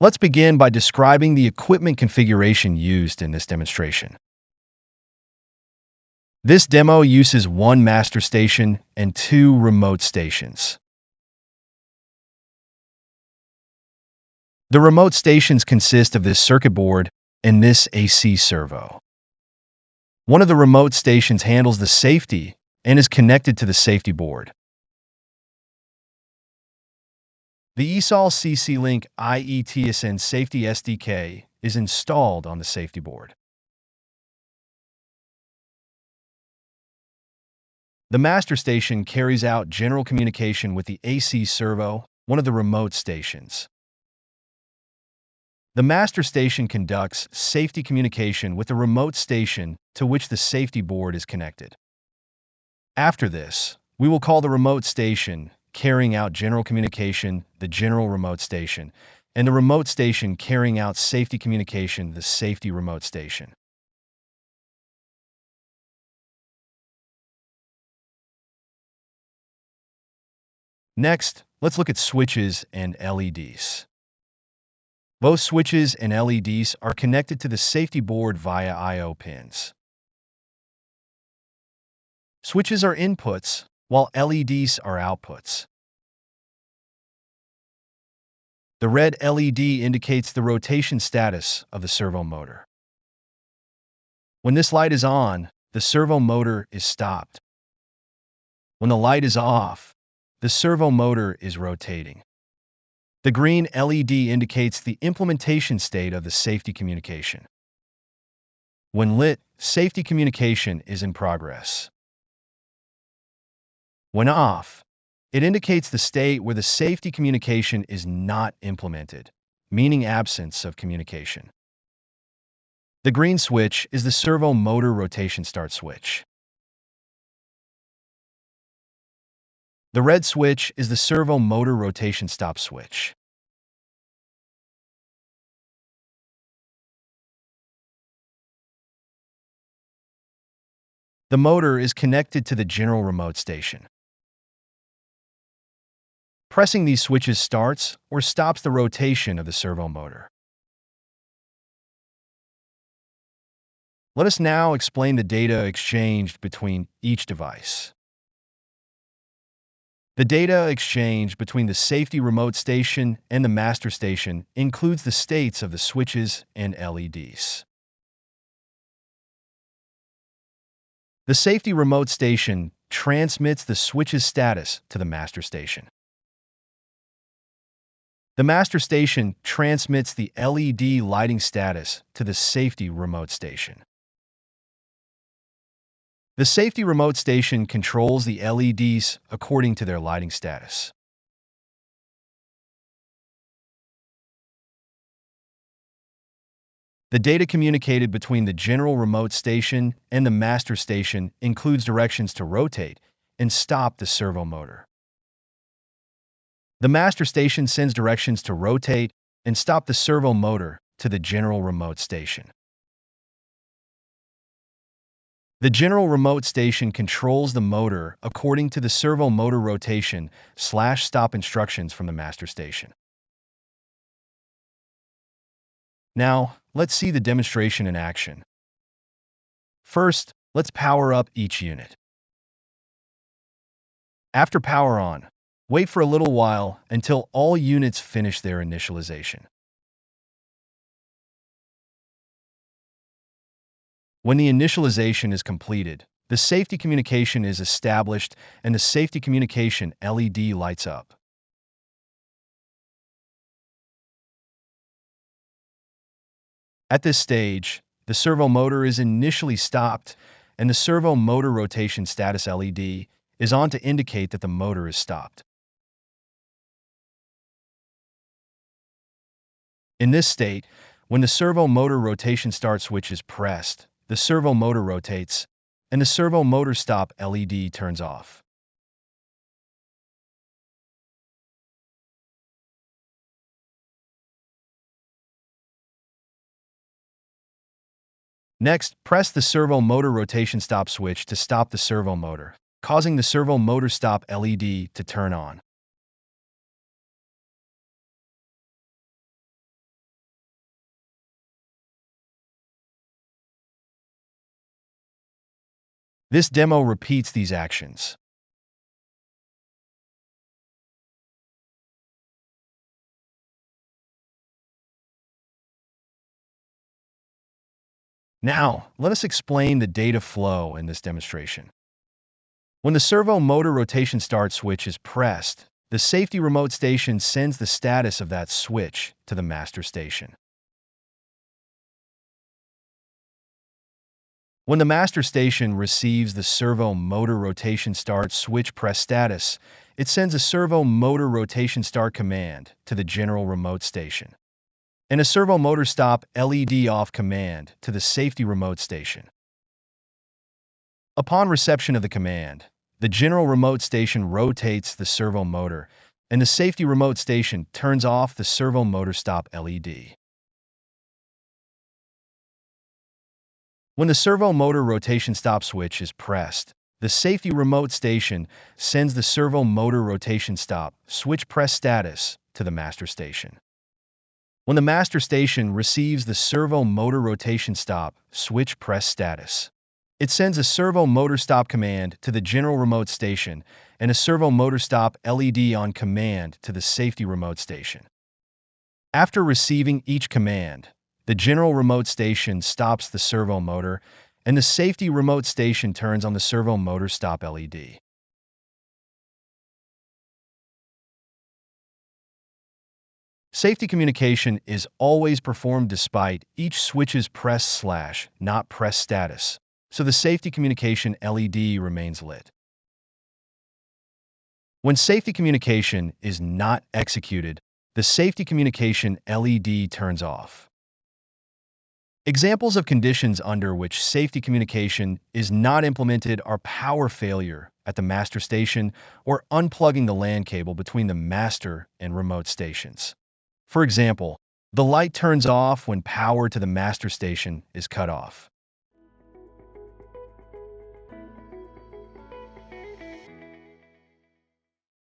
Let's begin by describing the equipment configuration used in this demonstration. This demo uses one master station and two remote stations. The remote stations consist of this circuit board and this AC servo. One of the remote stations handles the safety and is connected to the safety board. The eSOL CC-Link IE TSN safety SDK is installed on the safety board. The master station carries out general communication with the AC servo, one of the remote stations. The master station conducts safety communication with the remote station to which the safety board is connected. After this, we will call the remote station carrying out general communication the general remote station, and the remote station carrying out safety communication the safety remote station. Next, let's look at switches and LEDs. Both switches and LEDs are connected to the safety board via I/O pins. Switches are inputs, while LEDs are outputs. The red LED indicates the rotation status of the servo motor. When this light is on, the servo motor is stopped. When the light is off, the servo motor is rotating. The green LED indicates the implementation state of the safety communication. When lit, safety communication is in progress. When off, it indicates the state where the safety communication is not implemented, meaning absence of communication. The green switch is the servo motor rotation start switch. The red switch is the servo motor rotation stop switch. The motor is connected to the general remote station. Pressing these switches starts or stops the rotation of the servo motor. Let us now explain the data exchanged between each device. The data exchange between the safety remote station and the master station includes the states of the switches and LEDs. The safety remote station transmits the switch's status to the master station. The master station transmits the LED lighting status to the safety remote station. The safety remote station controls the LEDs according to their lighting status. The data communicated between the general remote station and the master station includes directions to rotate and stop the servo motor. The master station sends directions to rotate and stop the servo motor to the general remote station. The general remote station controls the motor according to the servo motor rotation/stop instructions from the master station. Now, let's see the demonstration in action. First, let's power up each unit. After power on, wait for a little while until all units finish their initialization. When the initialization is completed, the safety communication is established and the safety communication LED lights up. At this stage, the servo motor is initially stopped and the servo motor rotation status LED is on to indicate that the motor is stopped. In this state, when the servo motor rotation start switch is pressed, the servo motor rotates, and the servo motor stop LED turns off. Next, press the servo motor rotation stop switch to stop the servo motor, causing the servo motor stop LED to turn on. This demo repeats these actions. Now, let us explain the data flow in this demonstration. When the servo motor rotation start switch is pressed, the safety remote station sends the status of that switch to the master station. When the master station receives the servo motor rotation start switch press status, it sends a servo motor rotation start command to the general remote station and a servo motor stop LED off command to the safety remote station. Upon reception of the command, the general remote station rotates the servo motor, and the safety remote station turns off the servo motor stop LED. When the servo motor rotation stop switch is pressed, the safety remote station sends the servo motor rotation stop switch press status to the master station. When the master station receives the servo motor rotation stop switch press status, it sends a servo motor stop command to the general remote station and a servo motor stop LED on command to the safety remote station. After receiving each command, the general remote station stops the servo motor and the safety remote station turns on the servo motor stop LED. Safety communication is always performed despite each switch's press / not press status, so the safety communication LED remains lit. When safety communication is not executed, the safety communication LED turns off. Examples of conditions under which safety communication is not implemented are power failure at the master station or unplugging the LAN cable between the master and remote stations. For example, the light turns off when power to the master station is cut off.